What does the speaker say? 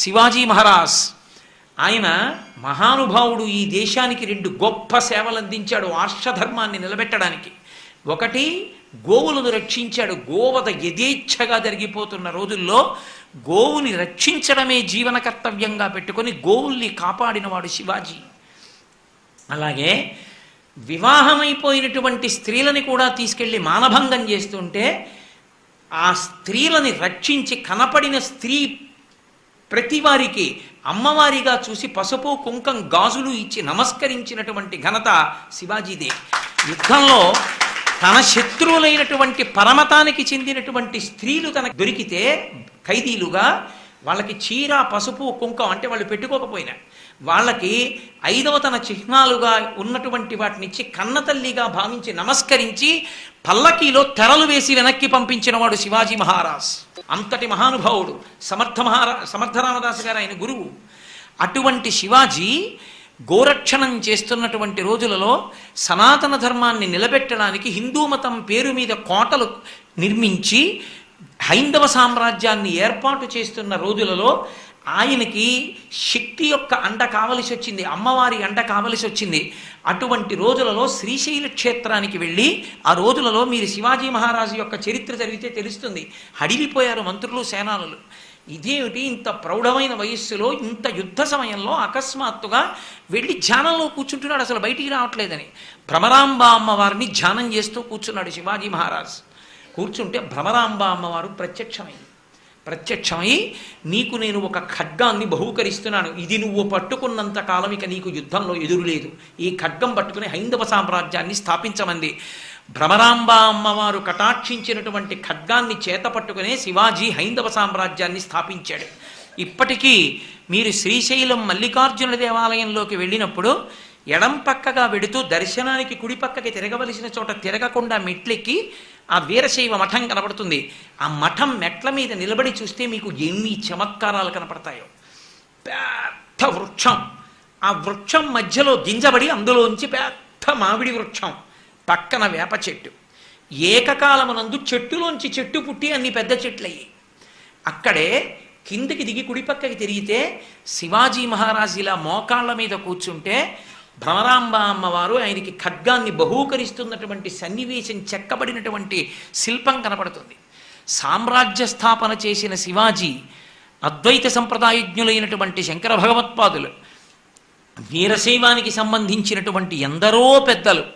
శివాజీ మహారాజ్ ఆయన మహానుభావుడు. ఈ దేశానికి రెండు గొప్ప సేవలు అందించాడు ఆర్షధర్మాన్ని నిలబెట్టడానికి. ఒకటి, గోవులను రక్షించాడు. గోవధ యథేచ్ఛగా జరిగిపోతున్న రోజుల్లో గోవుని రక్షించడమే జీవన కర్తవ్యంగా పెట్టుకొని గోవుల్ని కాపాడినవాడు శివాజీ. అలాగే వివాహమైపోయినటువంటి స్త్రీలని కూడా తీసుకెళ్ళి మానభంగం చేస్తుంటే ఆ స్త్రీలని రక్షించి కనపడిన స్త్రీ ప్రతి వారికి అమ్మవారిగా చూసి పసుపు కుంకం గాజులు ఇచ్చి నమస్కరించినటువంటి ఘనత శివాజీదే. యుద్ధంలో తన శత్రువులైనటువంటి పరమతానికి చెందినటువంటి స్త్రీలు తనకు దొరికితే ఖైదీలుగా వాళ్ళకి చీర పసుపు కుంకం అంటే వాళ్ళు పెట్టుకోకపోయినా వాళ్ళకి 5వ తన చిహ్నాలుగా ఉన్నటువంటి వాటిని ఇచ్చి కన్నతల్లిగా భావించి నమస్కరించి పల్లకీలో తెరలు వేసి వెనక్కి పంపించిన వాడు శివాజీ మహారాజ్. అంతటి మహానుభావుడు. సమర్థరామదాసు గారు ఆయన గురువు. అటువంటి శివాజీ గోరక్షణం చేస్తున్నటువంటి రోజులలో సనాతన ధర్మాన్ని నిలబెట్టడానికి హిందూ మతం పేరు మీద కోటలు నిర్మించి హైందవ సామ్రాజ్యాన్ని ఏర్పాటు చేస్తున్న రోజులలో ఆయనకి శక్తి యొక్క అండ కావలసి వచ్చింది, అమ్మవారి అండ కావలసి వచ్చింది. అటువంటి రోజులలో శ్రీశైల క్షేత్రానికి వెళ్ళి ఆ రోజులలో మీరు శివాజీ మహారాజు యొక్క చరిత్ర చదివితే తెలుస్తుంది. హడిలిపోయారు మంత్రులు, సేనానులు. ఇదేమిటి ఇంత ప్రౌఢమైన వయస్సులో ఇంత యుద్ధ సమయంలో అకస్మాత్తుగా వెళ్ళి ధ్యానంలో కూర్చుంటున్నాడు, అసలు బయటికి రావట్లేదని. భ్రమరాంబ అమ్మవారిని ధ్యానం చేస్తూ కూర్చున్నాడు శివాజీ మహారాజ్. కూర్చుంటే భ్రమరాంబ అమ్మవారు ప్రత్యక్షమై నీకు నేను ఒక ఖడ్గాన్ని బహూకరిస్తున్నాను, ఇది నువ్వు పట్టుకున్నంత కాలం ఇక నీకు యుద్ధంలో ఎదురులేదు, ఈ ఖడ్గం పట్టుకుని హైందవ సామ్రాజ్యాన్ని స్థాపించమంది. భ్రమరాంబ అమ్మవారు కటాక్షించినటువంటి ఖడ్గాన్ని చేత పట్టుకునే శివాజీ హైందవ సామ్రాజ్యాన్ని స్థాపించాడు. ఇప్పటికీ మీరు శ్రీశైలం మల్లికార్జున దేవాలయంలోకి వెళ్ళినప్పుడు ఎడం పక్కగా వెడుతూ దర్శనానికి కుడి పక్కకి తిరగవలసిన చోట తిరగకుండా మెట్లెక్కి ఆ వీరశైవ మఠం కనపడుతుంది. ఆ మఠం మెట్ల మీద నిలబడి చూస్తే మీకు ఎన్ని చమత్కారాలు కనపడతాయో. పెద్ద వృక్షం, ఆ వృక్షం మధ్యలో గింజబడి అందులోంచి పెద్ద మామిడి వృక్షం, పక్కన వేప చెట్టు. ఏకకాలమునందు చెట్టులోంచి చెట్టు పుట్టి అన్ని పెద్ద చెట్లయ్యి. అక్కడే కిందికి దిగి కుడిపక్కకి తిరిగితే శివాజీ మహారాజ్ ఇలా మోకాళ్ళ మీద కూర్చుంటే భ్రమరాంబ అమ్మవారు ఆయనకి ఖడ్గాన్ని బహూకరిస్తున్నటువంటి సన్నివేశం చెక్కబడినటువంటి శిల్పం కనపడుతుంది. సామ్రాజ్య స్థాపన చేసిన శివాజీ అద్వైత సంప్రదాయజ్ఞులైనటువంటి శంకర భగవత్పాదులు, వీరశైవానికి సంబంధించినటువంటి ఎందరో పెద్దలు